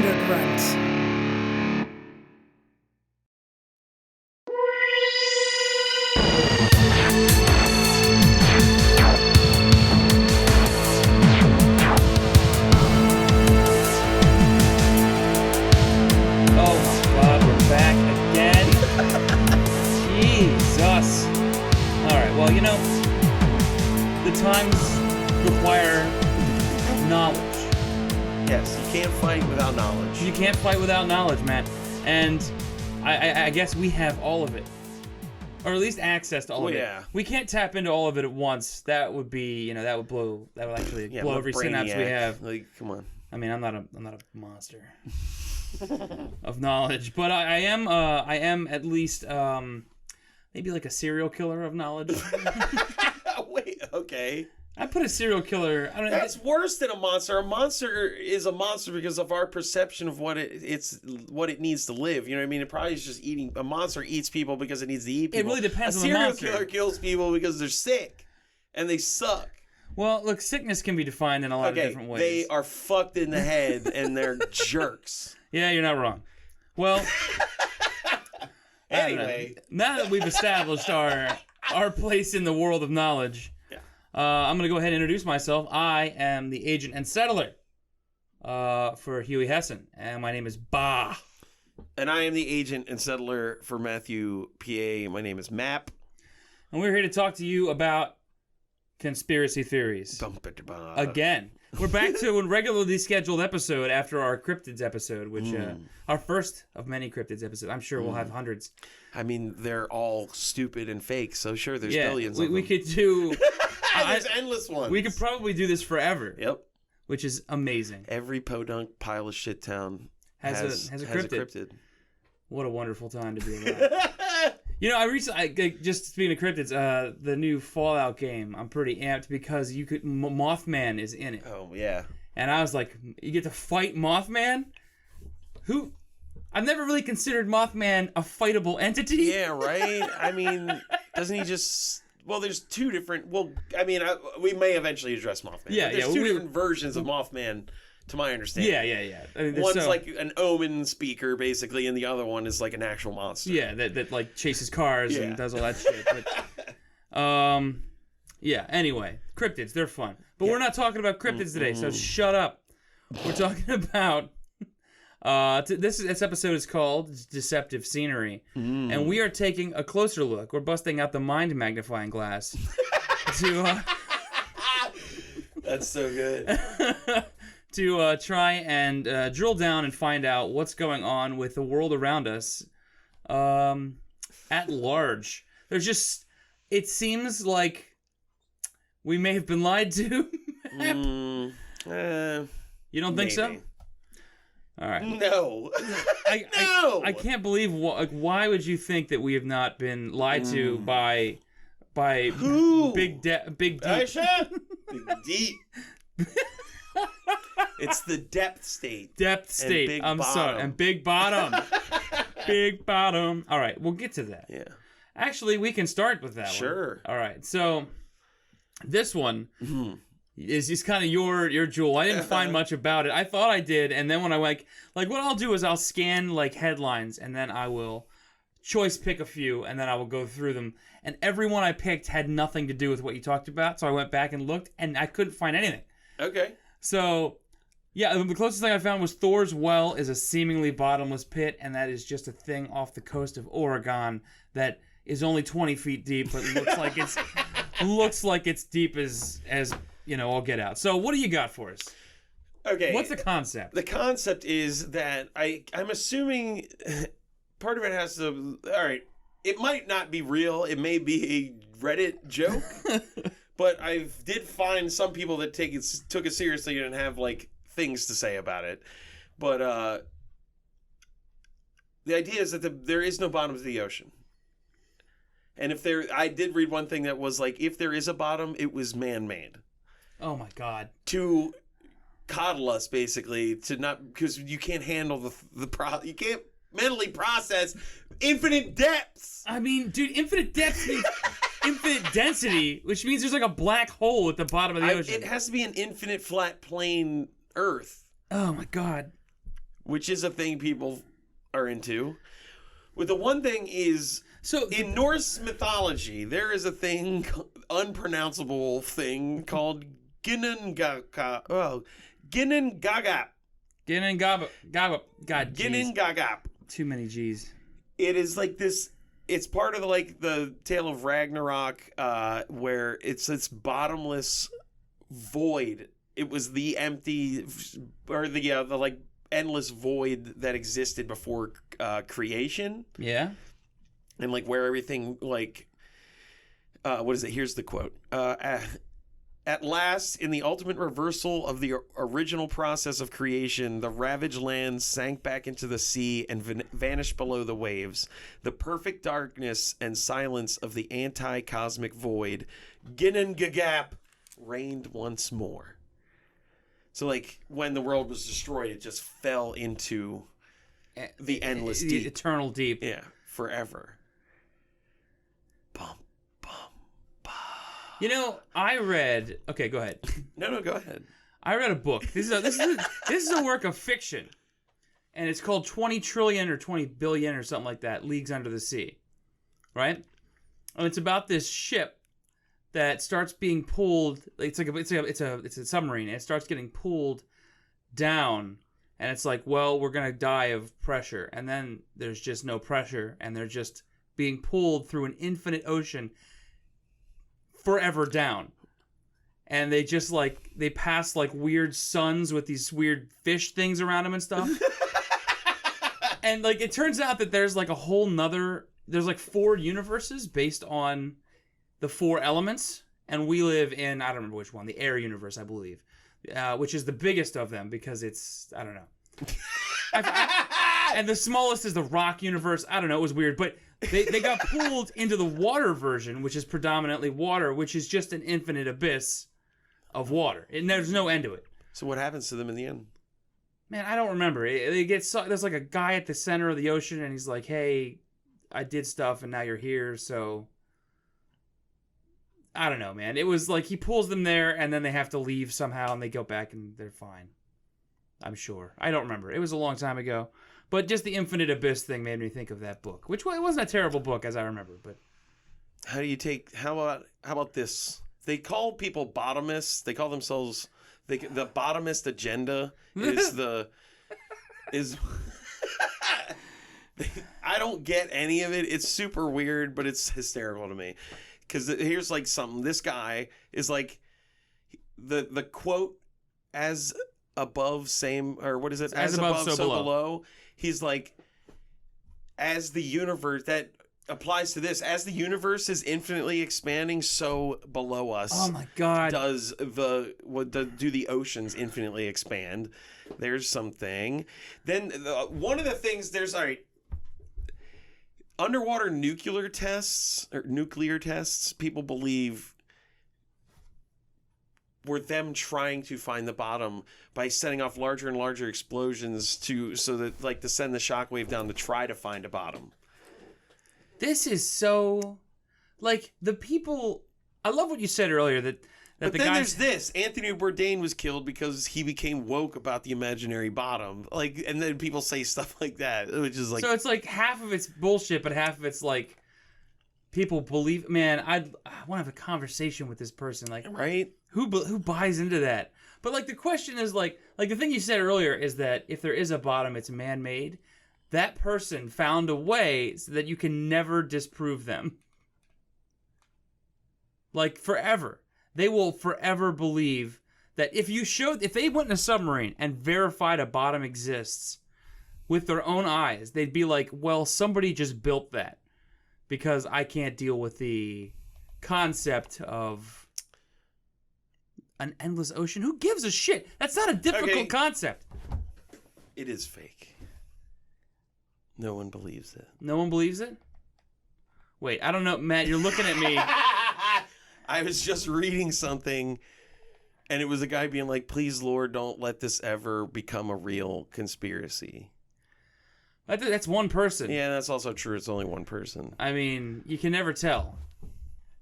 Grunt. Well, you know, the times require knowledge. Yes, you can't fight without knowledge. You can't fight without knowledge, man. And I guess we have all of it. Or at least access to all of it. We can't tap into all of it at once. That would be, you know, that would actually blow every synapse we have. Like, come on. I mean, I'm not a monster of knowledge, but I am at least maybe like a serial killer of knowledge. Wait, okay. I put a serial killer. I don't know. That's worse than a monster. A monster is a monster because of our perception of what it needs to live. You know what I mean? It probably is just eating. A monster eats people because it needs to eat people. It really depends on the monster. monster. A serial killer kills people because they're sick and they suck. Well, look, sickness can be defined in a lot of different ways. They are fucked in the head and they're jerks. Yeah, you're not wrong. Well. Anyway, now that we've established our place in the world of knowledge, I'm going to go ahead and introduce myself. I am the agent and settler for Huey Hessen, and my name is Ba. And I am the agent and settler for Matthew PA. My name is Map. And we're here to talk to you about conspiracy theories. Again. We're back to a regularly scheduled episode after our cryptids episode, which our first of many cryptids episodes. I'm sure we'll have hundreds. I mean, they're all stupid and fake, so sure, there's billions of them. We could do... There's endless ones. We could probably do this forever. Yep. Which is amazing. Every podunk pile of shit town has a cryptid. What a wonderful time to be alive. You know, I recently, just speaking of cryptids, the new Fallout game, I'm pretty amped because Mothman is in it. Oh, yeah. And I was like, you get to fight Mothman? I've never really considered Mothman a fightable entity. Yeah, right? I mean, doesn't he just... Well, there's two different... Well, I mean, we may eventually address Mothman. Yeah, there's two different versions of Mothman, to my understanding. Yeah. I mean, one's like an omen speaker, basically, and the other one is like an actual monster. Yeah, that like chases cars and does all that shit. But, yeah, anyway. Cryptids, they're fun. But we're not talking about cryptids today, so shut up. We're talking about... This episode is called Deceptive Scenery, and we are taking a closer look. We're busting out the mind magnifying glass to... That's so good. To try and drill down and find out what's going on with the world around us at large. There's just... It seems like we may have been lied to. You don't think so? All right. No. No. I can't believe why would you think that we have not been lied to by who? Big Deep? Big Deep. It's the depth state. Depth state. I'm sorry. And Big Bottom. Big Bottom. All right, we'll get to that. Yeah. Actually, we can start with that one. Sure. All right. So this one is kind of your jewel. I didn't find much about it. I thought I did, and then when I went, like what I'll do is I'll scan like headlines, and then I will choice pick a few, and then I will go through them. And every one I picked had nothing to do with what you talked about, so I went back and looked, and I couldn't find anything. Okay. So, yeah, the closest thing I found was Thor's Well is a seemingly bottomless pit, and that is just a thing off the coast of Oregon that is only 20 feet deep, but looks like it's deep as you know, all get out. So what do you got for us? Okay. What's the concept? The concept is that I'm assuming part of it has to... All right. It might not be real. It may be a Reddit joke. But I did find some people that took it seriously and have, like, things to say about it. But the idea is that there is no bottom to the ocean. And I did read one thing that was like, if there is a bottom, it was man-made. Oh my God. To coddle us, basically, because you can't handle you can't mentally process infinite depths. I mean, dude, infinite depths means infinite density, which means there's like a black hole at the bottom of the ocean. It has to be an infinite flat plane Earth. Oh my God. which is a thing people are into. But the one thing is, so in Norse mythology, there is a thing, unpronounceable thing called Ginnungagap. Oh, Ginnungagap. Ginnungagap. God, Ginnungagap. Too many G's. It is like this. It's part of the tale of Ragnarok, where it's this bottomless void. It was the empty, or the like endless void that existed before creation. Yeah. And like where everything like, what is it? Here's the quote. At last, in the ultimate reversal of the original process of creation, the ravaged land sank back into the sea and vanished below the waves. The perfect darkness and silence of the anti-cosmic void, Ginnungagap, reigned once more. So, like, when the world was destroyed, it just fell into the endless deep. The eternal deep. Yeah, forever. Bum, bum, bum. You know, I read... Okay, go ahead. No, go ahead. I read a book. This is a work of fiction. And it's called 20 trillion or 20 billion or something like that, Leagues Under the Sea. Right? And it's about this ship that starts being pulled. It's a submarine, and it starts getting pulled down, and it's like, well, we're gonna die of pressure, and then there's just no pressure, and they're just being pulled through an infinite ocean forever down. And they just they pass like weird suns with these weird fish things around them and stuff. And like it turns out that there's like a whole nother, there's like 4 universes based on the 4 elements, and we live in, I don't remember which one, the air universe, I believe, which is the biggest of them because it's, I don't know. And the smallest is the rock universe. I don't know, it was weird, but they got pulled into the water version, which is predominantly water, which is just an infinite abyss of water. And there's no end to it. So what happens to them in the end? Man, I don't remember. They get there's like a guy at the center of the ocean, and he's like, hey, I did stuff, and now you're here, so... I don't know, man. It was like he pulls them there, and then they have to leave somehow, and they go back, and they're fine. I'm sure. I don't remember. It was a long time ago. But just the Infinite Abyss thing made me think of that book, which it wasn't a terrible book, as I remember. But how about this? They call people bottomists. They call themselves... the bottomist agenda is... I don't get any of it. It's super weird, but it's hysterical to me. Because here's like something. This guy is like the quote, as above, same, or what is it? As above, so below. He's like, as the universe, that applies to this. As the universe is infinitely expanding, so below us. Oh my God. Do the oceans infinitely expand? There's something. Then one of the things, all right. Underwater nuclear tests, people believe were them trying to find the bottom by setting off larger and larger explosions to send the shockwave down to try to find a bottom. This is so, like, the people... I love what you said earlier, but then there's this. Anthony Bourdain was killed because he became woke about the imaginary bottom. Like, and then people say stuff like that, which is like... So it's like half of it's bullshit, but half of it's like people believe... Man, I want to have a conversation with this person. Like, right? Who buys into that? But like the question is like the thing you said earlier is that if there is a bottom, it's man-made. That person found a way so that you can never disprove them. Like, forever. They will forever believe that if they went in a submarine and verified a bottom exists with their own eyes, they'd be like, well, somebody just built that because I can't deal with the concept of an endless ocean. Who gives a shit? That's not a difficult concept. It is fake. No one believes it. No one believes it? Wait, I don't know. Matt, you're looking at me. I was just reading something, and it was a guy being like, please, Lord, don't let this ever become a real conspiracy. I think that's one person. Yeah, that's also true. It's only one person. I mean, you can never tell.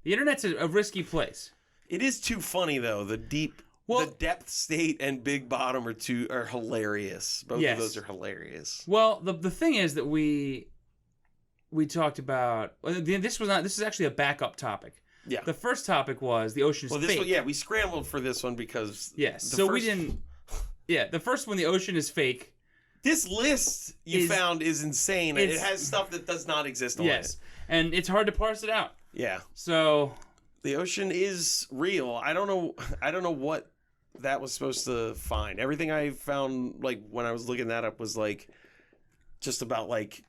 The internet's a risky place. It is too funny, though. The deep Well, the depth state and big bottom are hilarious. Both of those are hilarious. Well, the thing is that we talked about this is actually a backup topic. Yeah. The first topic was the ocean is fake. We scrambled for this one because we didn't. Yeah, the first one, the ocean is fake. This list you found is insane. It has stuff that does not exist on it. And it's hard to parse it out. Yeah. So the ocean is real. I don't know what that was supposed to find. Everything I found, like, when I was looking that up was, like, just about, like,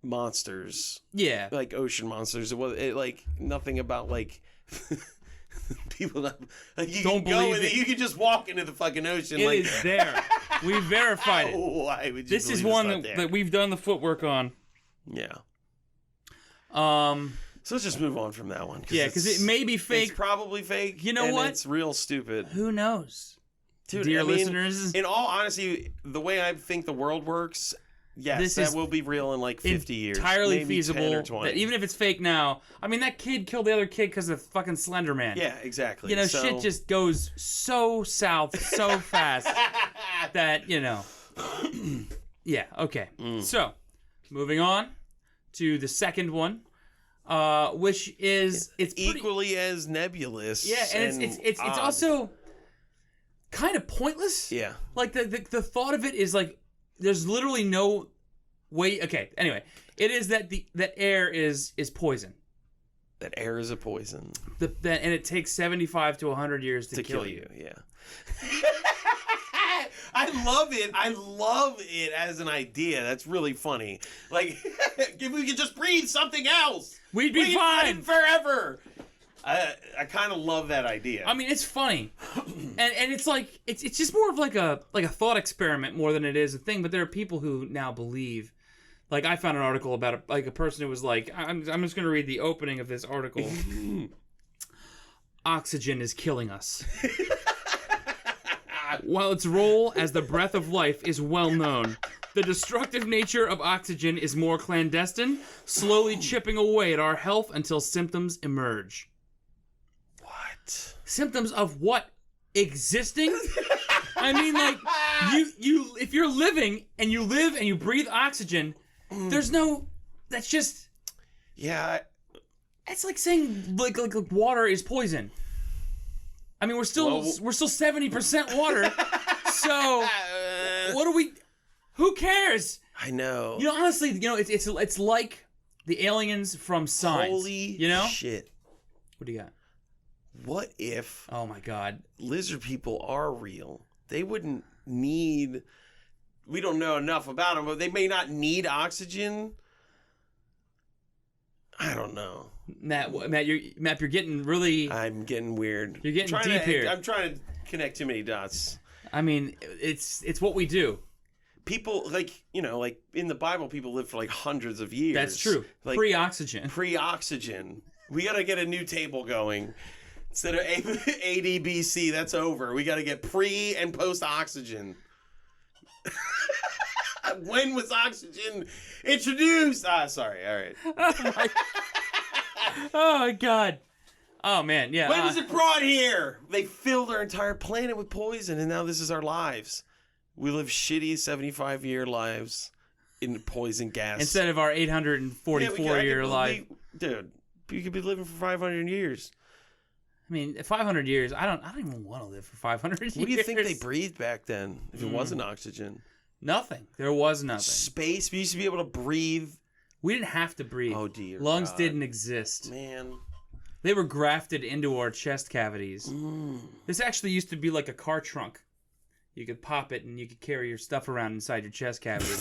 monsters. Yeah. Like, ocean monsters. It was, like, nothing about, like... people that like you don't can go believe it. You can just walk into the fucking ocean. It is there. We verified it. Why would you this is one that we've done the footwork on. Yeah. So let's just move on from that one. Because it may be fake. It's probably fake. You know what? It's real stupid. Who knows? Dude, dear listeners. In all honesty, the way I think the world works, yes, that will be real in like 50 years. Entirely maybe feasible. 10 or 20. That even if it's fake now, I mean, that kid killed the other kid because of fucking Slender Man. Yeah, exactly. You know, shit just goes so south so fast that, you know. Yeah, okay. So, moving on to the second one, which is it's equally as nebulous. Yeah, and it's also kind of pointless. Yeah. Like the thought of it is like there's literally no way. Okay, anyway, it is that that air is poison. That air is a poison. And it takes 75 to 100 years to kill you. Yeah. I love it. I love it as an idea. That's really funny. Like, if we could just breathe something else, we'd be fine forever. I kind of love that idea. I mean, it's funny, and it's like it's just more of like a thought experiment more than it is a thing. But there are people who now believe. Like, I found an article about a person who was like, I'm just going to read the opening of this article. Oxygen is killing us. While its role as the breath of life is well known, the destructive nature of oxygen is more clandestine, slowly chipping away at our health until symptoms emerge. What? Symptoms of what? Existing? I mean, like, you if you're living and you live and you breathe oxygen, there's no, that's just, yeah. It's like saying like water is poison. I mean, we're still 70% water. So who cares? I know. You know, honestly, you know, it's like the aliens from Signs. Holy shit. What do you got? What if, oh my God, lizard people are real? They wouldn't need, we don't know enough about them, but they may not need oxygen. I don't know. Matt, you're getting really. I'm getting weird. You're getting deep here. I'm trying to connect too many dots. I mean, it's what we do. People, like, you know, like in the Bible, people live for like hundreds of years. That's true. Like, Pre-oxygen. We got to get a new table going. Instead of ADBC, that's over. We got to get pre and post oxygen. When was oxygen introduced? Sorry. All right. Oh my God. Oh man, yeah. When was it brought here? They filled our entire planet with poison, and now this is our lives. We live shitty 75-year lives in poison gas instead of our 844-year life. Dude, you could be living for 500 years. I mean, 500 years. I don't even want to live for 500 years. What do you think they breathed back then? If it wasn't oxygen, nothing. There was nothing. Space. We used to be able to breathe. We didn't have to breathe. Oh dear. Lungs God. didn't exist. Man. They were grafted into our chest cavities. This actually used to be like a car trunk. You could pop it and you could carry your stuff around inside your chest cavity.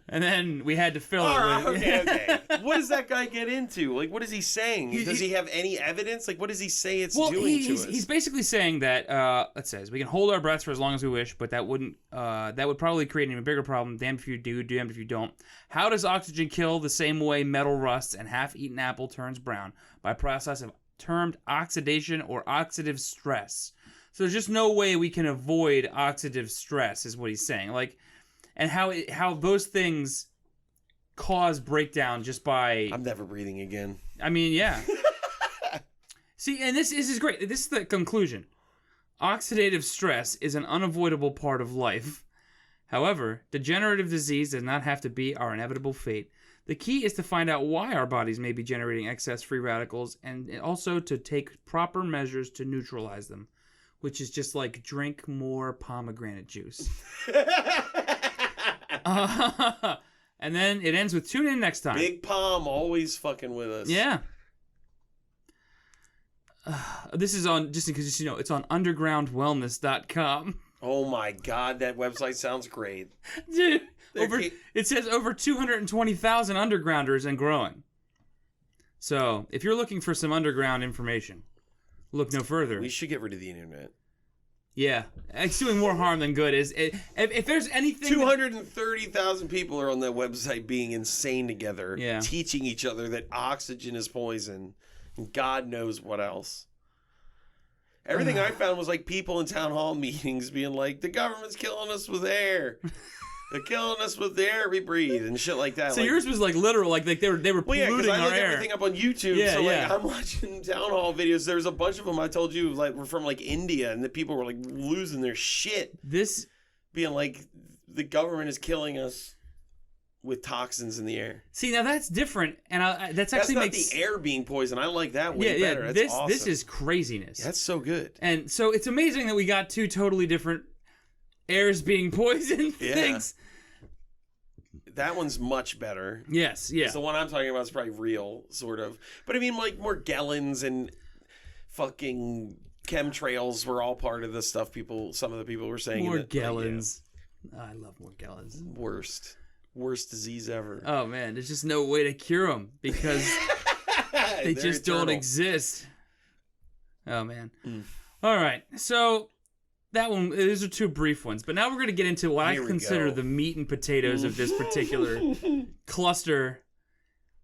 And then we had to fill it with... Okay. What does that guy get into? Like, what is he saying? Does he have any evidence? Like, what does he say it's doing to us? He's basically saying that, it says, we can hold our breaths for as long as we wish, but that would probably create an even bigger problem. Damned if you do, damned if you don't. How does oxygen kill the same way metal rusts and half-eaten apple turns brown? By a process of termed oxidation or oxidative stress. So there's just no way we can avoid oxidative stress, is what he's saying. Like... And how those things cause breakdown just by... I'm never breathing again. I mean, yeah. See, and this is great. This is the conclusion. Oxidative stress is an unavoidable part of life. However, degenerative disease does not have to be our inevitable fate. The key is to find out why our bodies may be generating excess free radicals and also to take proper measures to neutralize them, which is just like drink more pomegranate juice. And then it ends with tune in next time. Big Palm always fucking with us. Yeah. This is on, just because you know, it's on undergroundwellness.com. Oh my God, that website sounds great. Dude, it says over 220,000 undergrounders and growing. So, if you're looking for some underground information, look no further. We should get rid of the internet. Yeah, it's doing more harm than good. If there's anything... 230,000 people are on that website being insane together, teaching each other that oxygen is poison, and God knows what else. Everything I found was like people in town hall meetings being like, the government's killing us with air. They're killing us with the air we breathe and shit like that. So like, yours was like literal, like they were polluting I our look air. everything up on YouTube. So like I'm watching town hall videos. There's a bunch of them I told you like were from like India, and the people were like losing their shit. This being like the government is killing us with toxins in the air. See, now that's different, and that's actually not the air being poisoned. I like that way better. That's awesome. This is craziness. That's so good. And so it's amazing that we got two totally different airs being poisoned things. That one's much better. Yes, yeah. The one I'm talking about is probably real, sort of. But I mean, like, Morgellons and fucking chemtrails were all part of the stuff some of the people were saying. Morgellons. I love Morgellons. Worst disease ever. Oh, man. There's just no way to cure them because they just don't exist. Oh, man. All right. So... that one, those are two brief ones. But now we're going to get into what I consider the meat and potatoes of this particular cluster.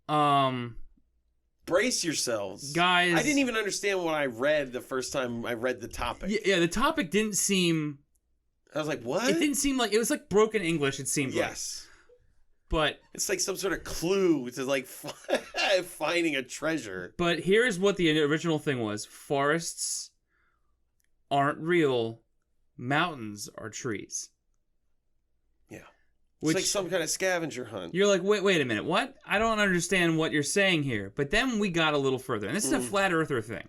Brace yourselves. Guys. I didn't even understand what I read the first time I read the topic. Yeah, the topic didn't seem... I was like, what? It didn't seem like... It was like broken English, it seemed like. Yes. But... it's like some sort of clue to like finding a treasure. But here's what the original thing was. Forests aren't real. Mountains are trees. Yeah. It's like some kind of scavenger hunt. You're like, wait a minute, what? I don't understand what you're saying here. But then we got a little further. And this is a flat earther thing.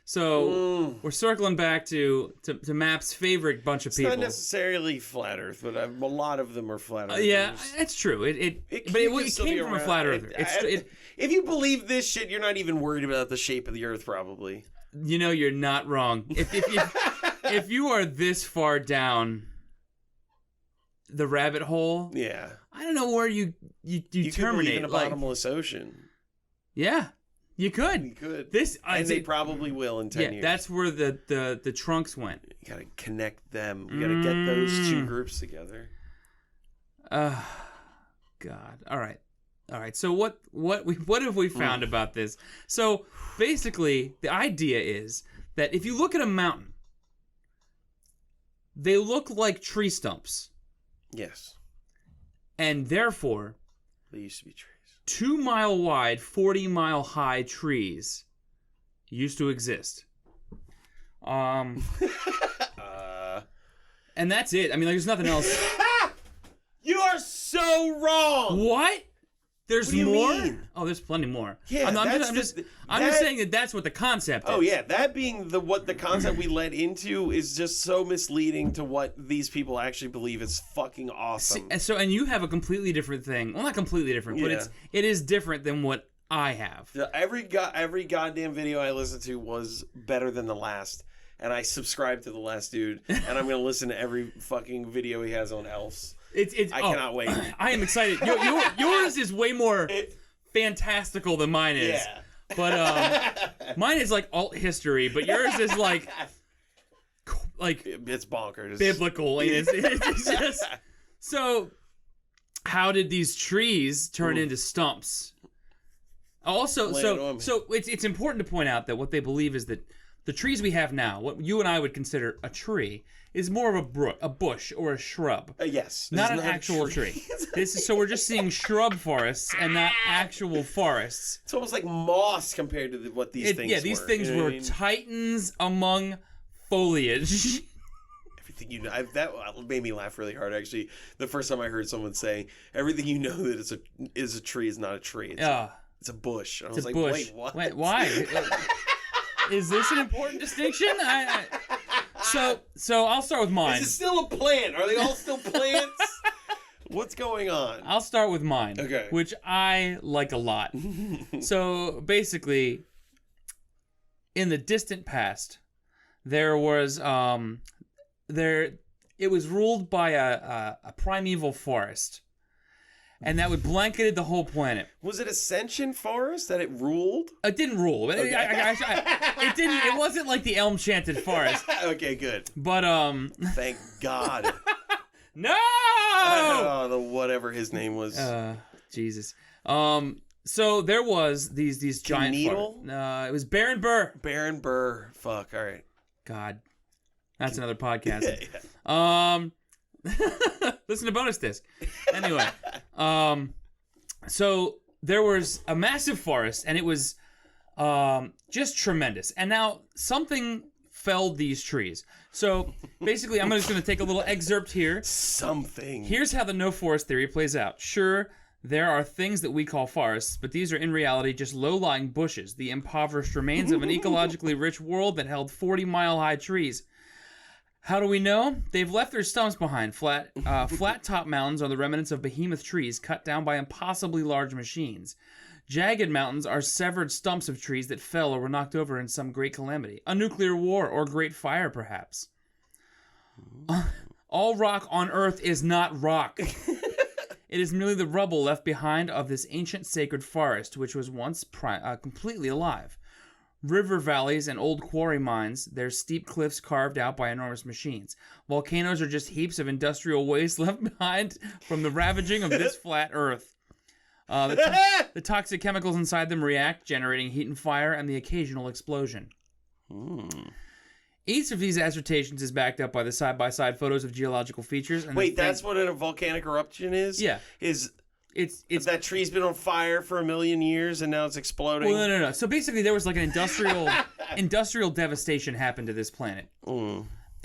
So we're circling back to Map's favorite bunch of people. It's not necessarily flat earth, but a lot of them are flat earthers. Yeah, that's true. It came from a flat earther. If you believe this shit, you're not even worried about the shape of the earth, probably. You know, you're not wrong. If you are this far down the rabbit hole, I don't know where you terminate. Could believe in a bottomless ocean. Yeah, you could. You could. They probably will in 10 years. That's where the trunks went. You gotta connect them. You gotta get those two groups together. God. All right. So what have we found about this? So basically, the idea is that if you look at a mountain, they look like tree stumps. Yes. And therefore, they used to be trees. 2 mile wide, 40 mile high trees used to exist. And that's it. I mean, there's nothing else. You are so wrong. What? There's what do you more? mean? Oh, there's plenty more. Yeah, I'm just saying that that's what the concept is. Oh yeah, that being what the concept we led into is just so misleading to what these people actually believe is fucking awesome. And you have a completely different thing. Well, not completely different, but it is different than what I have. Every goddamn video I listened to was better than the last, and I subscribed to the last dude, and I'm gonna listen to every fucking video he has on else. I cannot wait. I am excited. Yours is way more fantastical than mine is. Yeah. But mine is like alt history, but yours is like it's bonkers, biblical. And it's just so. How did these trees turn into stumps? Also, so it's important to point out that what they believe is that the trees we have now, what you and I would consider a tree, is more of a bush or a shrub. Yes. Not an actual tree. So we're just seeing shrub forests and not actual forests. It's almost like moss compared to what these things were. Yeah, these things were titans among foliage. Everything you know, that made me laugh really hard, actually. The first time I heard someone say, everything you know that is a tree is not a tree. It's a bush. And I was like, bush. Wait, what? Wait, why? Is this an important distinction? So I'll start with mine. Is it still a plant? Are they all still plants? What's going on? I'll start with mine. Okay. Which I like a lot. So basically, in the distant past, there was it was ruled by a primeval forest. And that would blanketed the whole planet. Was it Ascension Forest that it ruled? It didn't rule. Okay. It didn't. It wasn't like the Elm-Chanted Forest. Okay, good. But thank God. No. Whatever his name was. Jesus. So there was these giant. Needle? It was Baron Burr. Baron Burr. Fuck. All right. God, that's another podcast. Yeah. Listen to bonus disc. Anyway, so there was a massive forest, and it was just tremendous. And now something felled these trees. So basically, I'm just going to take a little excerpt here. Something. Here's how the no forest theory plays out. Sure, there are things that we call forests, but these are in reality just low-lying bushes, the impoverished remains of an ecologically rich world that held 40-mile-high trees. How do we know? They've left their stumps behind. Flat-top mountains are the remnants of behemoth trees cut down by impossibly large machines. Jagged mountains are severed stumps of trees that fell or were knocked over in some great calamity. A nuclear war or great fire, perhaps. All rock on Earth is not rock. It is merely the rubble left behind of this ancient sacred forest, which was once completely alive. River valleys and old quarry mines, their steep cliffs carved out by enormous machines. Volcanoes are just heaps of industrial waste left behind from the ravaging of this flat earth. The toxic chemicals inside them react, generating heat and fire and the occasional explosion. Each of these assertions is backed up by the side-by-side photos of geological features. And wait, that's what a volcanic eruption is? Yeah. It's that tree's been on fire for 1,000,000 years and now it's exploding. Well, no. So basically, there was like an industrial devastation happened to this planet,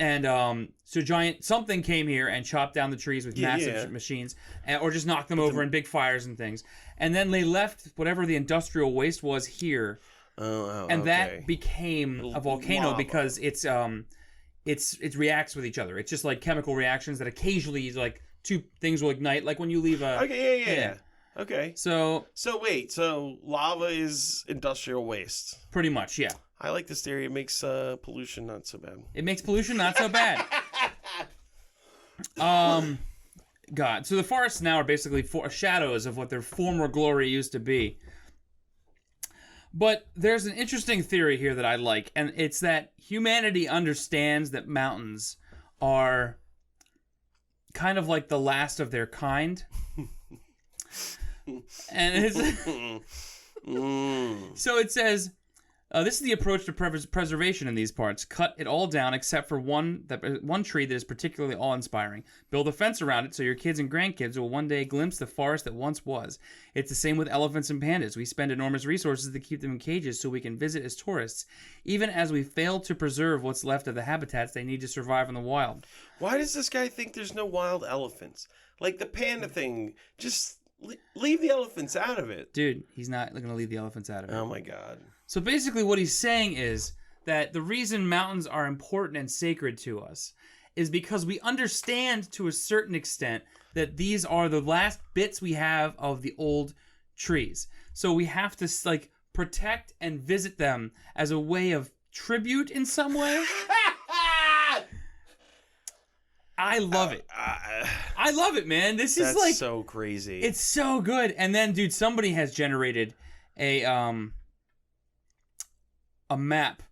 and so something came here and chopped down the trees with massive machines, or just knocked them over in big fires and things, and then they left whatever the industrial waste was here, and that became a volcano lava. Because it reacts with each other. It's just like chemical reactions that occasionally like. Two things will ignite, like when you leave a... Okay, yeah. Okay. So wait, lava is industrial waste. Pretty much, yeah. I like this theory. It makes pollution not so bad. It makes pollution not so bad. God. So the forests now are basically shadows of what their former glory used to be. But there's an interesting theory here that I like, and it's that humanity understands that mountains are... kind of like the last of their kind. And it's so it says this is the approach to preservation in these parts. Cut it all down except for one tree that is particularly awe-inspiring. Build a fence around it so your kids and grandkids will one day glimpse the forest that once was. It's the same with elephants and pandas. We spend enormous resources to keep them in cages so we can visit as tourists, even as we fail to preserve what's left of the habitats they need to survive in the wild. Why does this guy think there's no wild elephants? Like the panda thing, just leave the elephants out of it. Dude, he's not going to leave the elephants out of it. Oh my God. So basically what he's saying is that the reason mountains are important and sacred to us is because we understand to a certain extent that these are the last bits we have of the old trees. So we have to like protect and visit them as a way of tribute in some way. I love it. I love it, man. This is like so crazy. It's so good. And then, dude, somebody has generated a map,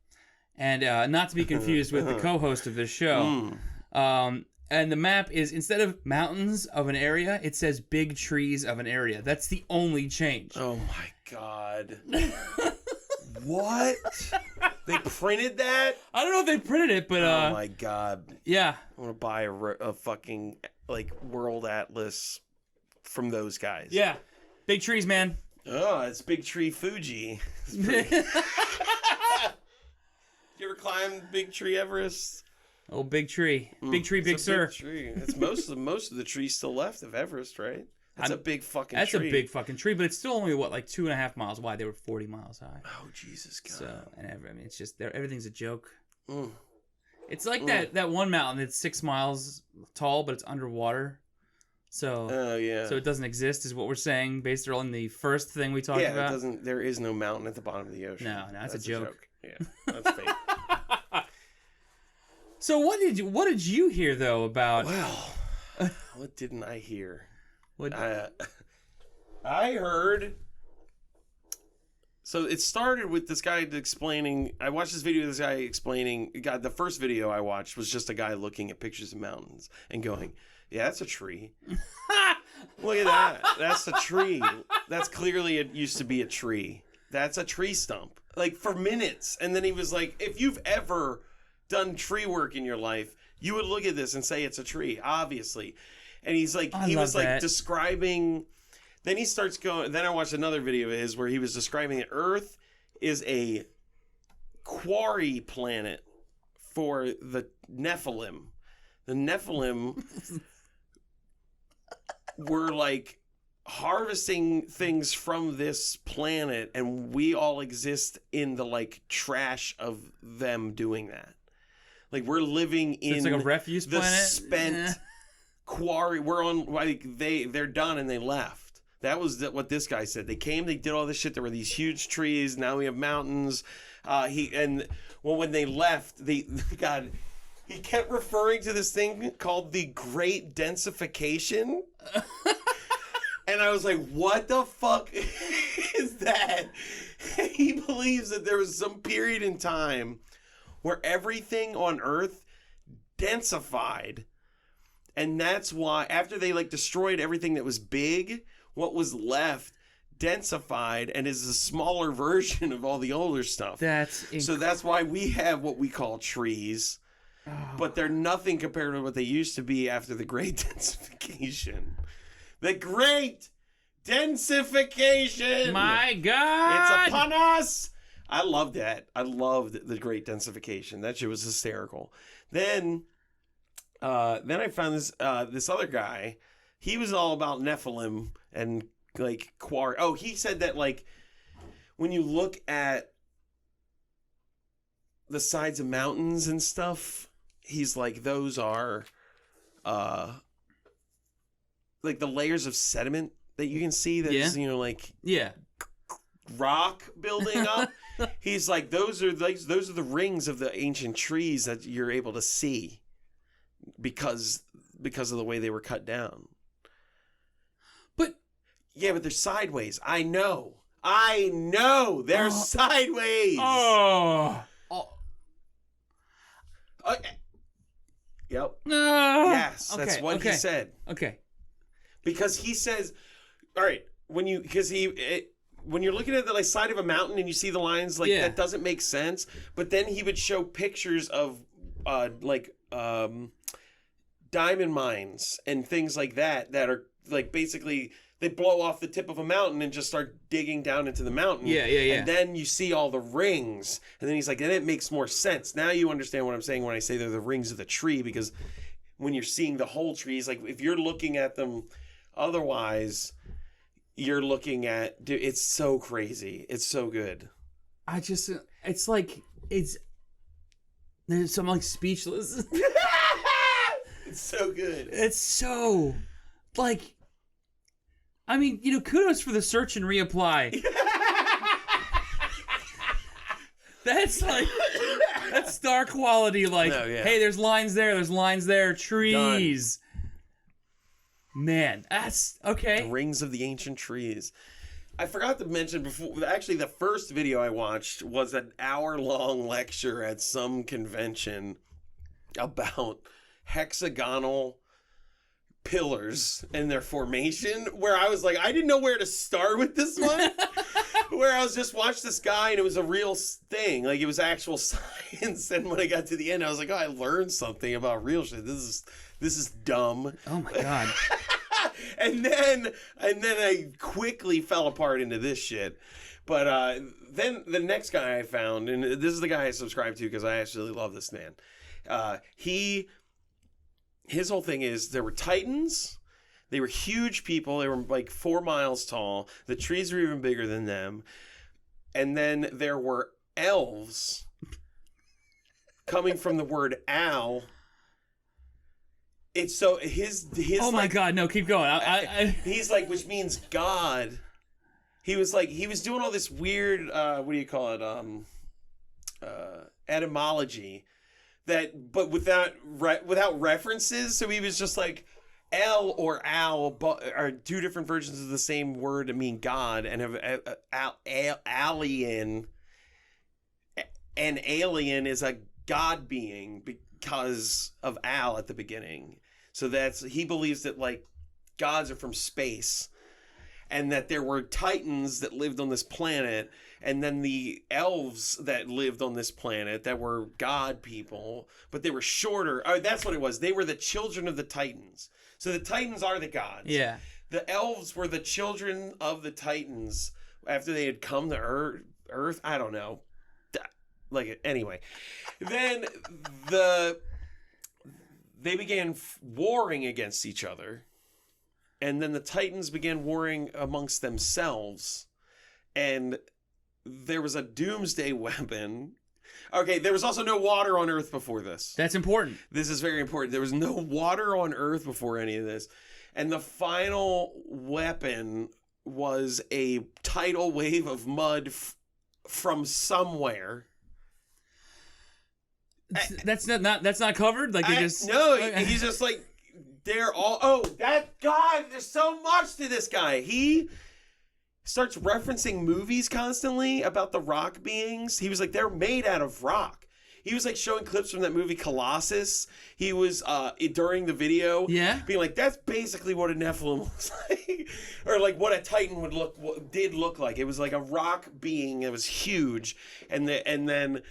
and not to be confused with the co-host of this show. And the map is, instead of mountains of an area, it says big trees of an area. That's the only change. Oh my God. What? They printed that? I don't know if they printed it, but oh my god. Yeah. I want to buy a fucking like world atlas from those guys. Yeah. Big trees, man. Oh, it's Big Tree Fuji. You ever climb Big Tree Everest? Oh, Big Tree. Big Tree, Big Sir. Big tree. It's most of the trees still left of Everest, right? That's a big fucking tree. That's a big fucking tree, but it's still only, what, like 2.5 miles wide? They were 40 miles high. Oh, Jesus God. So, and I mean, it's just, everything's a joke. It's like that one mountain that's 6 miles tall, but it's underwater. So, so it doesn't exist, is what we're saying, based on the first thing we talked about. Yeah, there is no mountain at the bottom of the ocean. No, that's a joke. Yeah, that's fake. So what did you hear though about? Well, what didn't I hear? What I heard. So it started with this guy explaining. I watched this video of this guy explaining. God, the first video I watched was just a guy looking at pictures of mountains and going, "Yeah, that's a tree. Look at that. That's a tree. That's clearly it used to be a tree. That's a tree stump." Like for minutes, and then he was like, "If you've ever done tree work in your life, you would look at this and say it's a tree, obviously." And he's like, he was like describing. Then he starts going. Then I watched another video of his where he was describing that Earth is a quarry planet for the Nephilim. The Nephilim were like harvesting things from this planet, and we all exist in the like trash of them doing that. Like we're living in it's like a refuse the planet? spent quarry. We're on like they're done and they left. That was what this guy said. They came, they did all this shit. There were these huge trees. Now we have mountains. When they left, God, he kept referring to this thing called the Great Densification. And I was like, what the fuck is that? He believes that there was some period in time where everything on Earth densified. And that's why, after they like destroyed everything that was big, what was left densified and is a smaller version of all the older stuff. So that's why we have what we call trees. Oh. But they're nothing compared to what they used to be after the Great Densification. The Great Densification! My God! It's upon us! I loved that. I loved the Great Densification. That shit was hysterical. Then I found this other guy. He was all about Nephilim and like quarry. Oh, he said that like when you look at the sides of mountains and stuff, he's like those are like the layers of sediment that you can see that's like rock building up. He's like those are the rings of the ancient trees that you're able to see because of the way they were cut down. But they're sideways. I know they're sideways. Yep. Yes, that's what he said. Okay. Because he says, all right, when you're looking at the like side of a mountain and you see the lines, like that doesn't make sense. But then he would show pictures of diamond mines and things like that are like basically they blow off the tip of a mountain and just start digging down into the mountain. Yeah. And then you see all the rings. And then he's like, then it makes more sense. Now you understand what I'm saying when I say they're the rings of the tree, because when you're seeing the whole trees, like if you're looking at them otherwise, you're looking at, dude, it's so crazy. It's so good. I'm like speechless. It's so good. It's so like, I mean, kudos for the search and reapply. That's star quality. Like, hey, there's lines there, trees. Done. Man, that's okay. The rings of the ancient trees. I forgot to mention before, actually the first video I watched was an hour-long lecture at some convention about hexagonal pillars and their formation, where I was like, I didn't know where to start with this one. where I was just watched this guy and it was a real thing. Like, it was actual science. And when I got to the end, I was like, oh, I learned something about real shit. This is dumb. Oh my God. and then I quickly fell apart into this shit. But then the next guy I found, and this is the guy I subscribe to because I actually love this man. His whole thing is there were titans. They were huge people. They were like 4 miles tall. The trees were even bigger than them. And then there were elves coming from the word owl. It's so his. Oh my God! No, keep going. He's like, which means God. He was doing all this weird. What do you call it? Etymology. But without references. So he was just like. El or owl are two different versions of the same word to mean God, and have alien. An alien is a God being because of Al at the beginning. So he believes that like gods are from space, and that there were titans that lived on this planet, and then the elves that lived on this planet that were God people, but they were shorter. Oh, that's what it was. They were the children of the titans. So the titans are the gods. Yeah. The elves were the children of the titans after they had come to Earth. I don't know. Like, anyway. Then they began warring against each other. And then the titans began warring amongst themselves. And there was a doomsday weapon. Okay, there was also no water on Earth before this. That's important. This is very important. There was no water on Earth before any of this. And the final weapon was a tidal wave of mud from somewhere. That's not covered? Like, he's just like, they're all... Oh, that guy, there's so much to this guy. He starts referencing movies constantly about the rock beings. He was like, they're made out of rock. He was like showing clips from that movie Colossus. He was during the video, being like, that's basically what a Nephilim looks like, or like what a Titan did look like. It was like a rock being. It was huge, and then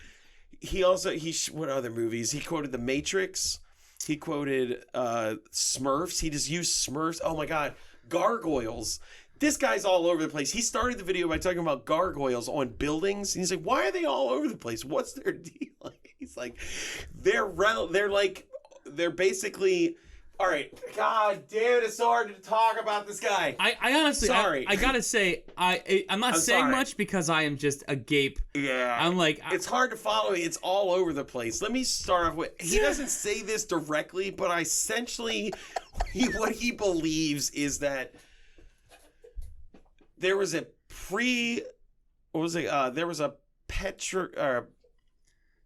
he what other movies? He quoted The Matrix. He quoted Smurfs. He just used Smurfs. Oh my God, gargoyles. This guy's all over the place. He started the video by talking about gargoyles on buildings. And he's like, why are they all over the place? What's their deal? He's like, they're basically, all right, God damn it, it's so hard to talk about this guy. I honestly, sorry. I gotta say, I'm not saying sorry. much because I am just agape. Yeah. I'm like... It's hard to follow. It's all over the place. Let me start off with, he doesn't say this directly, but essentially what he believes is that there was a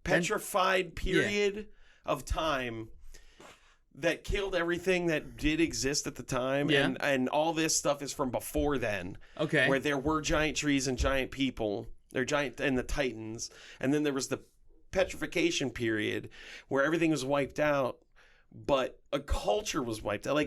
petrified period of time that killed everything that did exist at the time. Yeah. And all this stuff is from before then. Okay. Where there were giant trees and giant people. They're giant, and the Titans. And then there was the petrification period where everything was wiped out, but a culture was wiped out.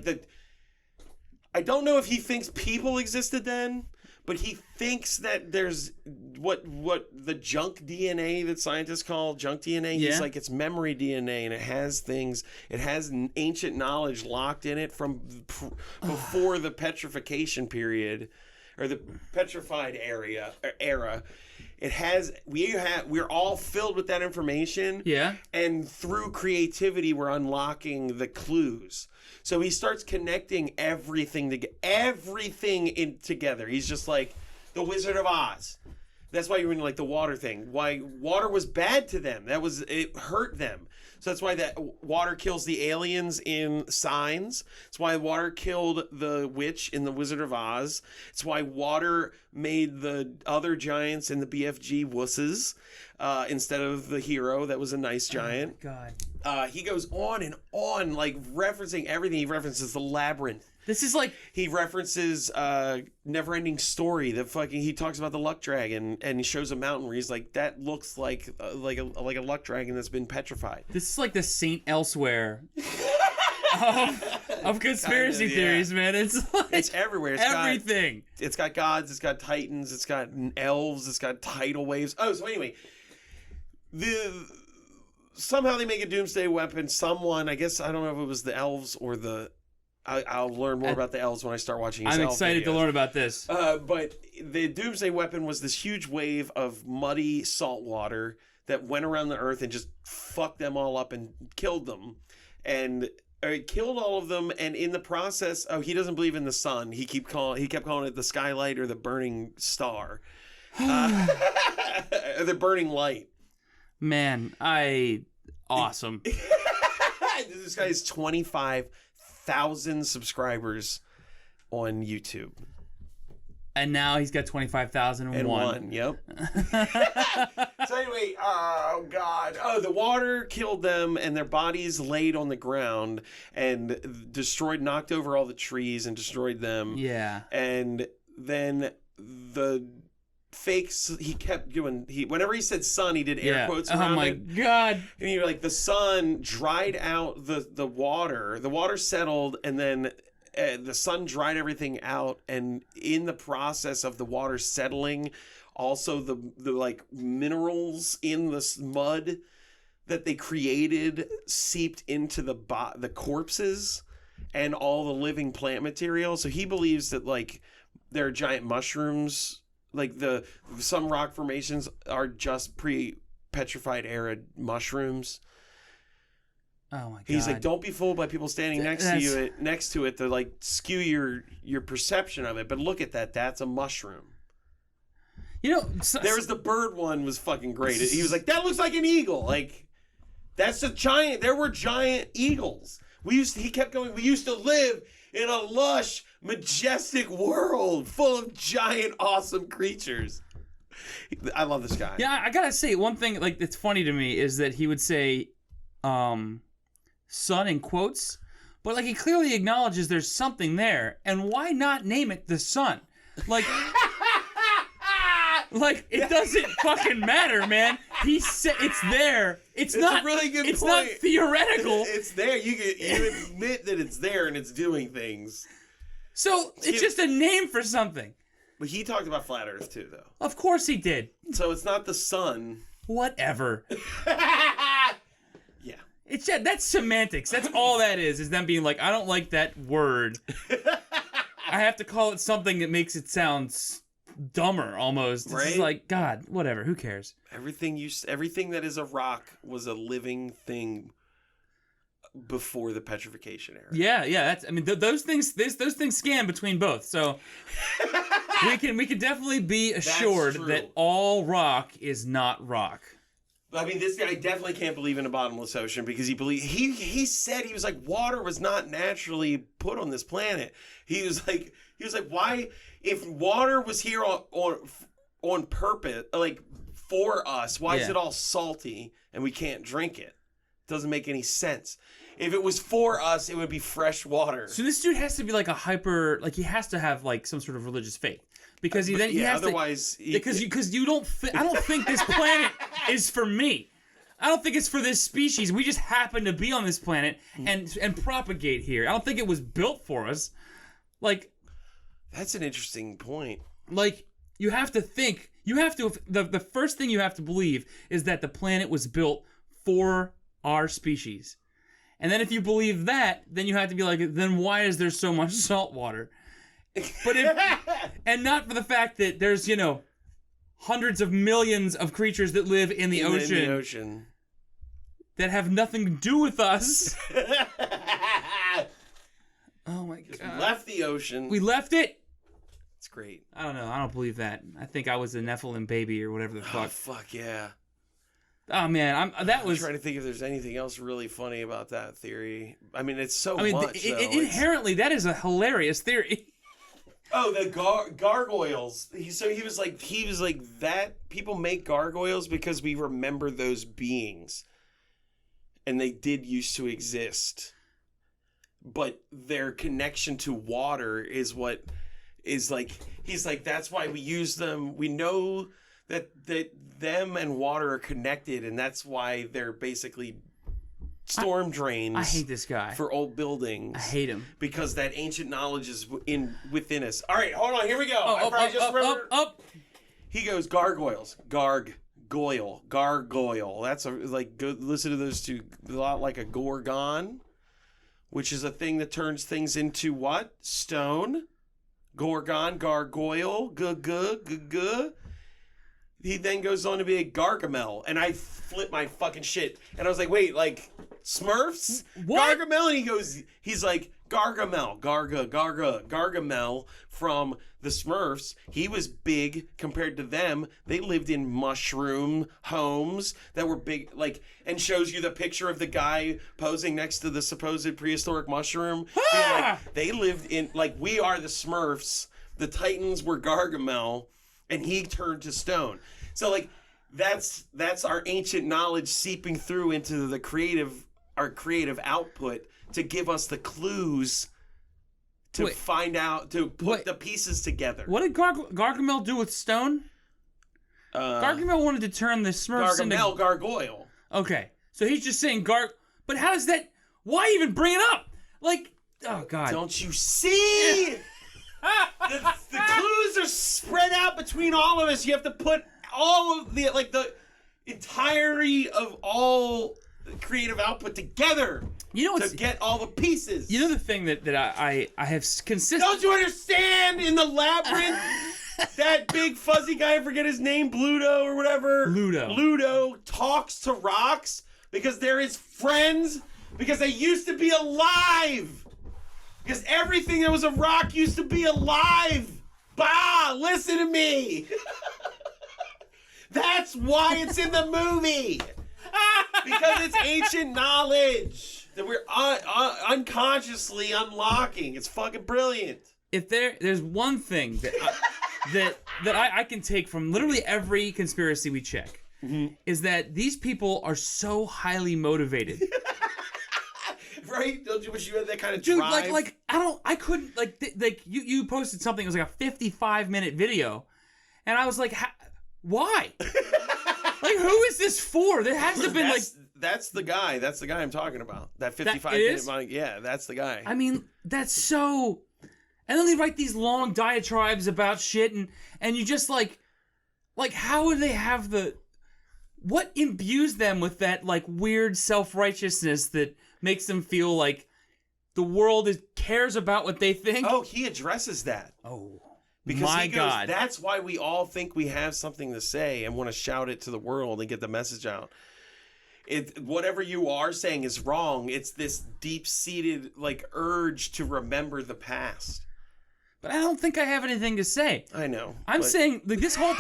I don't know if he thinks people existed then, but he thinks that there's what the junk DNA that scientists call junk DNA. Yeah. He's like, it's memory DNA, and it has things. It has ancient knowledge locked in it from before the petrification period, or the petrified era. It has. We're all filled with that information. Yeah. And through creativity, we're unlocking the clues. So he starts connecting everything together. He's just like the Wizard of Oz. That's why you're in like the water thing. Why water was bad to them. It hurt them. So that's why that water kills the aliens in Signs. It's why water killed the witch in the Wizard of Oz. It's why water made the other giants in the BFG wusses instead of the hero that was a nice giant. Oh my God. He goes on and on, like referencing everything. He references the labyrinth. This is like... He references Neverending Story. He talks about the luck dragon, and he shows a mountain where he's like, that looks like a luck dragon that's been petrified. This is like the Saint Elsewhere of conspiracy theories, man. It's like it's everywhere. It's everything. It's got gods. It's got titans. It's got elves. It's got tidal waves. Oh, so anyway, somehow they make a doomsday weapon. Someone, I guess, I don't know if it was the elves or the. I'll learn more about the elves when I start watching. I'm excited to learn about this. But the doomsday weapon was this huge wave of muddy salt water that went around the earth and just fucked them all up and killed them, and it killed all of them. And in the process, he doesn't believe in the sun. He kept calling it the skylight or the burning star, the burning light. Man, awesome. This guy has 25,000 subscribers on YouTube. And now he's got 25,001. Yep. So anyway, oh God. Oh, the water killed them and their bodies laid on the ground and knocked over all the trees and destroyed them. Yeah. And then the fakes he kept doing, whenever he said sun, he did air quotes around it. Oh my God. And you're like, the sun dried out the water settled, and then the sun dried everything out, and in the process of the water settling, also the like minerals in this mud that they created seeped into the corpses and all the living plant material. So he believes that like there are giant mushrooms, like some rock formations are just pre-petrified era mushrooms. Oh my God. He's like, don't be fooled by people standing next to it to like skew your perception of it. But look at that. That's a mushroom. You know, there was the bird one was fucking great. He was like, that looks like an eagle. Like, that's a giant. There were giant eagles. He kept going, we used to live in a lush, majestic world full of giant, awesome creatures. I love this guy. Yeah, I gotta say, one thing like that's funny to me is that he would say, sun in quotes, but like he clearly acknowledges there's something there, and why not name it the sun? Like, like it doesn't fucking matter, man. He said it's there. It's not a really good it's point. not theoretical. It's there. You admit that it's there and it's doing things. So it's just a name for something. But he talked about flat Earth too, though. Of course he did. So it's not the sun. Whatever. Yeah. It's that's semantics. That's all that is them being like, I don't like that word. I have to call it something that makes it sound dumber almost. It's just like, God, whatever. Who cares? Everything that is a rock was a living thing before the petrification era. Yeah. That's. I mean, those things scan between both. So we can definitely be assured that all rock is not rock. I mean, this guy definitely can't believe in a bottomless ocean because he said, he was like, water was not naturally put on this planet. He was like, why, if water was here on purpose, like for us, why is it all salty and we can't drink it? Doesn't make any sense. If it was for us, it would be fresh water. So this dude has to be like he has to have like some sort of religious faith. Because he has otherwise, to, because you don't. I don't think this planet is for me. I don't think it's for this species. We just happen to be on this planet and propagate here. I don't think it was built for us. Like, that's an interesting point. Like, you have to think. You have to. The first thing you have to believe is that the planet was built for our species. And then if you believe that, then you have to be like, then why is there so much salt water? But and not for the fact that there's, hundreds of millions of creatures that live in the ocean that have nothing to do with us. Oh my God. We left the ocean. We left it? It's great. I don't know. I don't believe that. I think I was a Nephilim baby or whatever the fuck. Oh, fuck yeah. Oh man, I'm trying to think if there's anything else really funny about that theory. I mean, it's so much. Inherently, that is a hilarious theory. Oh, the gargoyles. He was like that. People make gargoyles because we remember those beings, and they did used to exist. But their connection to water is what is like. He's like, that's why we use them. We know that them and water are connected, and that's why they're basically storm drains. I hate this guy. For old buildings. I hate him. Because that ancient knowledge is within us. All right, hold on. Here we go. Up. He goes, gargoyles. Gargoyle. That's go listen to those two. A lot like a gorgon, which is a thing that turns things into what? Stone. Gorgon, gargoyle, He then goes on to be a Gargamel, and I flip my fucking shit. And I was like, wait, like Smurfs? What? Gargamel? And he's like, Gargamel, Gargamel from the Smurfs. He was big compared to them. They lived in mushroom homes that were big, and shows you the picture of the guy posing next to the supposed prehistoric mushroom. They lived in, we are the Smurfs. The Titans were Gargamel, and he turned to stone. So, that's our ancient knowledge seeping through into our creative output to give us the clues to find out, to put the pieces together. What did Gargamel do with stone? Gargamel wanted to turn the Smurfs into... Gargoyle. Okay, so he's just saying but how does that... Why even bring it up? Oh, God. Don't you see? the clues are spread out between all of us. You have to put all of the entirety of all creative output together. To get all the pieces. You know the thing that I have consistent... Don't you understand? In the labyrinth, that big fuzzy guy, I forget his name, Bluto or whatever. Ludo talks to rocks because they're his friends, because they used to be alive. Because everything that was a rock used to be alive. Bah! Listen to me. That's why it's in the movie. Because it's ancient knowledge that we're unconsciously unlocking. It's fucking brilliant. If there's one thing that I can take from literally every conspiracy we check, is that these people are so highly motivated. Right? Don't you wish you had that kind of drive? Dude, I couldn't, you posted something, it was like a 55-minute video, and I was like, why? Who is this for? There has to have been, That's the guy. That's the guy I'm talking about. That 55-minute money. Yeah, that's the guy. I mean, that's so... And then they write these long diatribes about shit, and you just, how would they have the... What imbues them with that, weird self-righteousness that makes them feel like the world cares about what they think? Oh, he addresses that. Oh, because my God. That's why we all think we have something to say and want to shout it to the world and get the message out. Whatever you are saying is wrong. It's this deep-seated, urge to remember the past. But I don't think I have anything to say. I know. I'm saying, this whole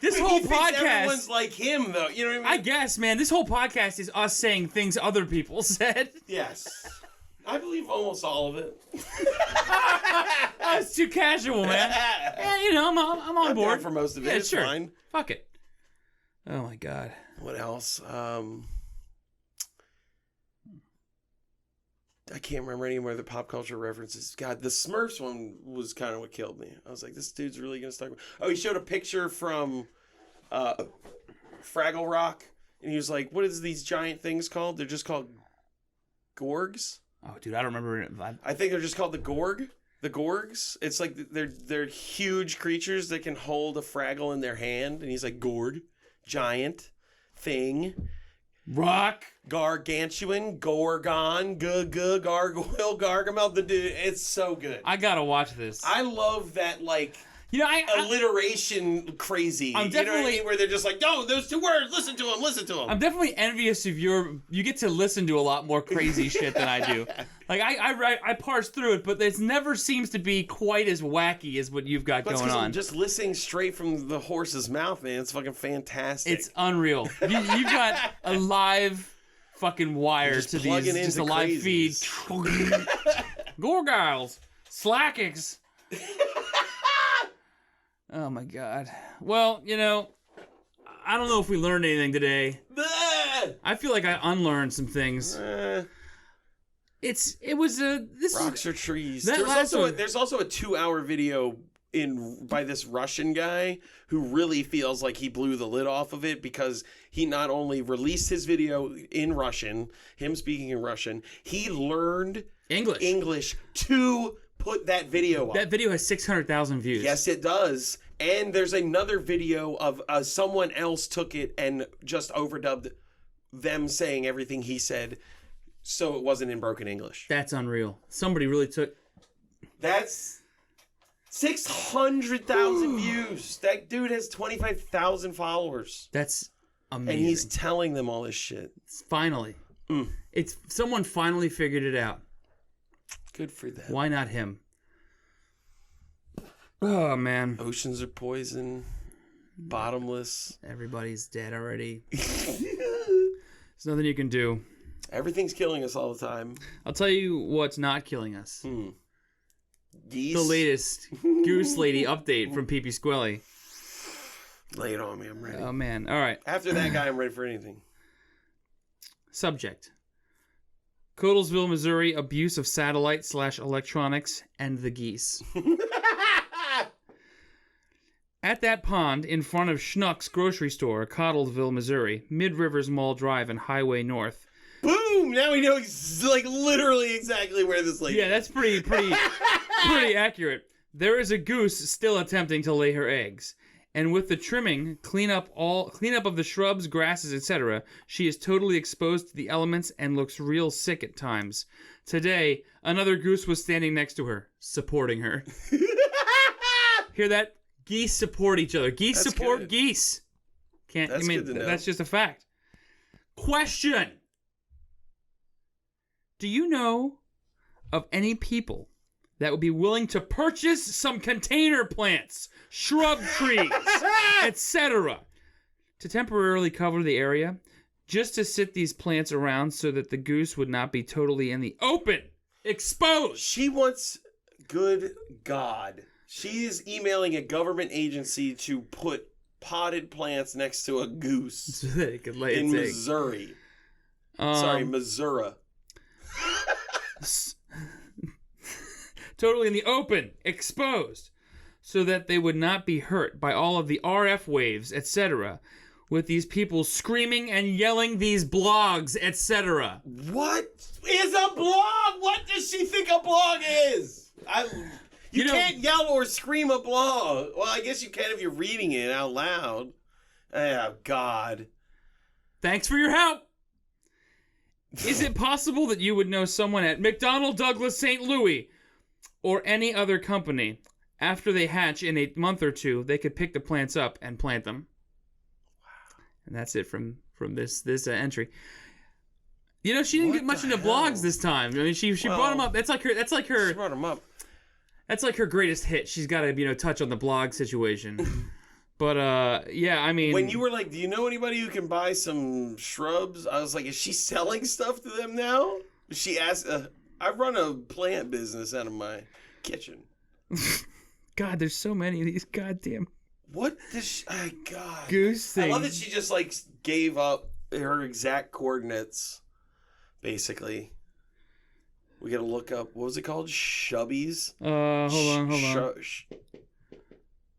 This whole podcast. Everyone's like him, though. You know what I mean? I guess, man. This whole podcast is us saying things other people said. Yes. I believe almost all of it. It's too casual, man. Yeah, I'm on board. Down for most of it. It's sure. Fine. Fuck it. Oh, my God. What else? I can't remember any more of the pop culture references. God, the Smurfs one was kind of what killed me. I was like, this dude's really going to start. Oh, he showed a picture from Fraggle Rock, and he was like, what is these giant things called? They're just called Gorgs? Oh, dude, I don't remember it. I think they're just called the Gorg. The Gorgs. It's like they're huge creatures that can hold a Fraggle in their hand, and he's like, Gorg, giant thing. Rock, gargantuan, gorgon, gargoyle, gargamel. The dude, it's so good. I gotta watch this. I love that, alliteration crazy. I'm definitely, you know what I mean? Where they're just like, no, those two words. Listen to them. I'm definitely envious of you get to listen to a lot more crazy shit than I do. I parse through it, but it never seems to be quite as wacky as what you've got going on. I'm just listening straight from the horse's mouth, man. It's fucking fantastic. It's unreal. You've got a live fucking wire to these, just a live feed. Gorgiles, Slackix. Oh my God. Well, I don't know if we learned anything today. I feel like I unlearned some things. Rocks or trees. There's also a 2-hour video by this Russian guy who really feels like he blew the lid off of it because he not only released his video in Russian, him speaking in Russian, he learned English to put that video up. That video has 600,000 views. Yes, it does. And there's another video of someone else took it and just overdubbed them saying everything he said so it wasn't in broken English. That's unreal. Somebody really took... That's 600,000 views. That dude has 25,000 followers. That's amazing. And he's telling them all this shit. Finally. It's someone finally figured it out. Good for them. Why not him? Oh, man. Oceans are poison. Bottomless. Everybody's dead already. There's nothing you can do. Everything's killing us all the time. I'll tell you what's not killing us. Geese. The latest Goose Lady update from Pee Pee Squelly. Lay it on me. I'm ready. Oh, man. All right. After that guy, I'm ready for anything. Subject. Codalsville, Missouri, abuse of satellite/electronics and the geese. At that pond in front of Schnuck's grocery store, Codalsville, Missouri, Mid-Rivers Mall Drive and Highway North. Boom! Now we know like literally exactly where this lady. Yeah, that's pretty accurate. There is a goose still attempting to lay her eggs. And with the trimming, cleanup of the shrubs, grasses, etc., she is totally exposed to the elements and looks real sick at times. Today, another goose was standing next to her, supporting her. Hear that? Geese support each other. Geese support geese. Good to know. That's just a fact. Question. Do you know of any people that would be willing to purchase some container plants, shrub trees, etc., to temporarily cover the area, just to sit these plants around so that the goose would not be totally in the open, exposed? She wants, good God, she is emailing a government agency to put potted plants next to a goose so that it could lay in its egg. Missouri. Sorry, Missouri. Totally in the open, exposed, so that they would not be hurt by all of the RF waves, etc., with these people screaming and yelling these blogs, etc. What is a blog? What does she think a blog is? You can't yell or scream a blog. Well, I guess you can if you're reading it out loud. Oh, God. Thanks for your help. Is it possible that you would know someone at McDonnell Douglas St. Louis or any other company? After they hatch in a month or two, they could pick the plants up and plant them. Wow. And that's it from this entry. You know, she didn't get much into blogs this time. I mean, she brought them up. That's like her. She brought them up. That's like her greatest hit. She's got to touch on the blog situation. But, yeah, I mean... When you were like, do you know anybody who can buy some shrubs? I was like, is she selling stuff to them now? She asked, I run a plant business out of my kitchen. God, there's so many of these goddamn... What does she... Oh, God. Goose things. I love that she just, like, gave up her exact coordinates, basically. We gotta look up, what was it called? Shubbies? Hold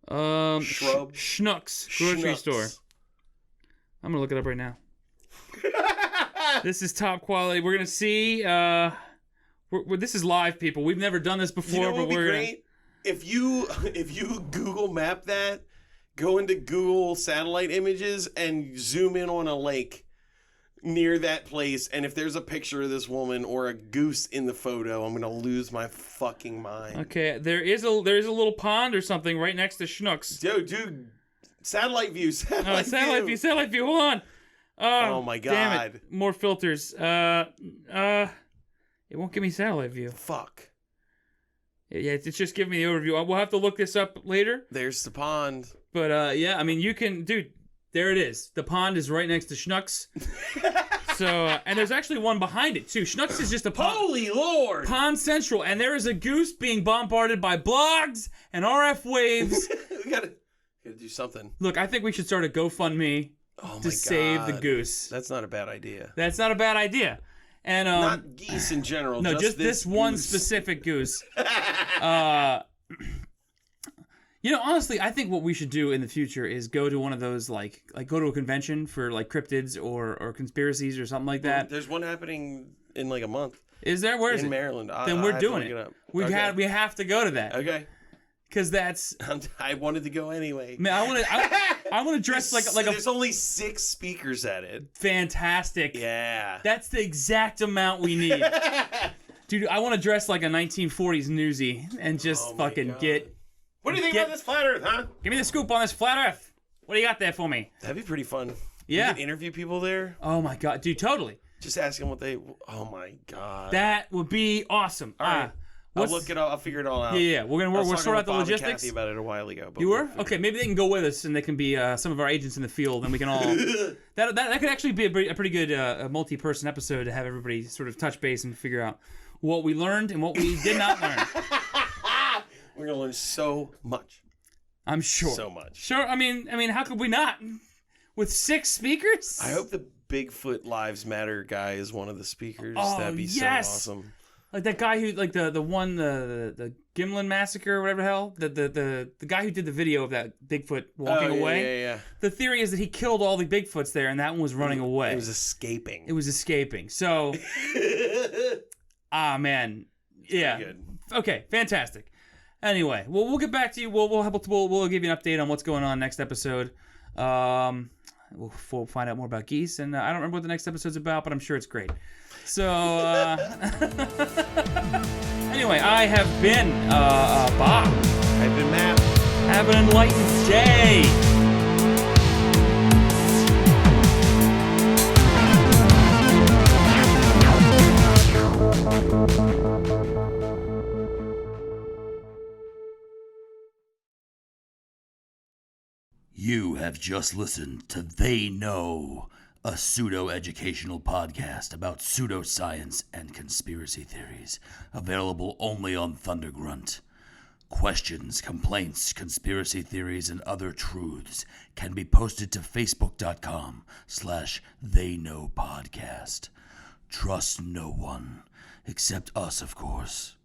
on. Shrub. Schnuck's grocery store. I'm gonna look it up right now. This is top quality. We're gonna see. This is live, people. We've never done this before, you know what but would be great? If you Google map that, go into Google satellite images and zoom in on a lake near that place, and if there's a picture of this woman or a goose in the photo, I'm gonna lose my fucking mind. Okay, there is a little pond or something right next to Schnuck's. Dude, satellite view. Satellite view. Hold on. Oh my God. Damn it. More filters. It won't give me satellite view. Fuck. Yeah, it's just giving me the overview. We'll have to look this up later. There's the pond. But yeah, I mean, you can, dude. There it is. The pond is right next to Schnuck's. So, and there's actually one behind it, too. Schnuck's is just a pond. Holy Lord! Pond Central. And there is a goose being bombarded by blogs and RF waves. We gotta do something. Look, I think we should start a GoFundMe to save the goose. That's not a bad idea. That's not a bad idea. And not geese in general. No, just this one specific goose. Honestly, I think what we should do in the future is go to one of those, like go to a convention for, like, cryptids or conspiracies or something like that. There's one happening in, like, a month. Is there? Where is it? In Maryland. Then we're doing it. We have to go to that. Okay. Because that's... I wanted to go anyway. Man, I want to dress like a... There's only 6 speakers at it. Fantastic. Yeah. That's the exact amount we need. Dude, I want to dress like a 1940s newsie and just fucking get... What do you think about this flat Earth, huh? Give me the scoop on this flat Earth. What do you got there for me? That'd be pretty fun. Yeah. You could interview people there. Oh my god, dude, totally. Just ask them what they... Oh my god. That would be awesome. All right. I'll look it up. I'll figure it all out. Yeah. We'll sort out the logistics. I was talking with Bob and Kathy about it a while ago. You were? Okay, maybe they can go with us and they can be some of our agents in the field and we can all... that could actually be a pretty good multi-person episode to have everybody sort of touch base and figure out what we learned and what we did not learn. We're going to learn so much. I'm sure. So much. Sure. I mean, how could we not? With 6 speakers? I hope the Bigfoot Lives Matter guy is one of the speakers. Oh, that'd be so awesome. Like that guy who, like the Gimlin massacre or whatever the hell, the guy who did the video of that Bigfoot walking away. Yeah. The theory is that he killed all the Bigfoots there, and that one was running away. It was escaping. So, man, yeah. Good. Okay, fantastic. Anyway, we'll get back to you. We'll give you an update on what's going on next episode. We'll find out more about geese, and I don't remember what the next episode's about, but I'm sure it's great. So, anyway, I have been Bob. I've been Matt. Have an enlightened day. You have just listened to They Know, a pseudo-educational podcast about pseudo-science and conspiracy theories, available only on Thunder Grunt. Questions, complaints, conspiracy theories, and other truths can be posted to facebook.com/TheyKnowPodcast. Trust no one, except us, of course.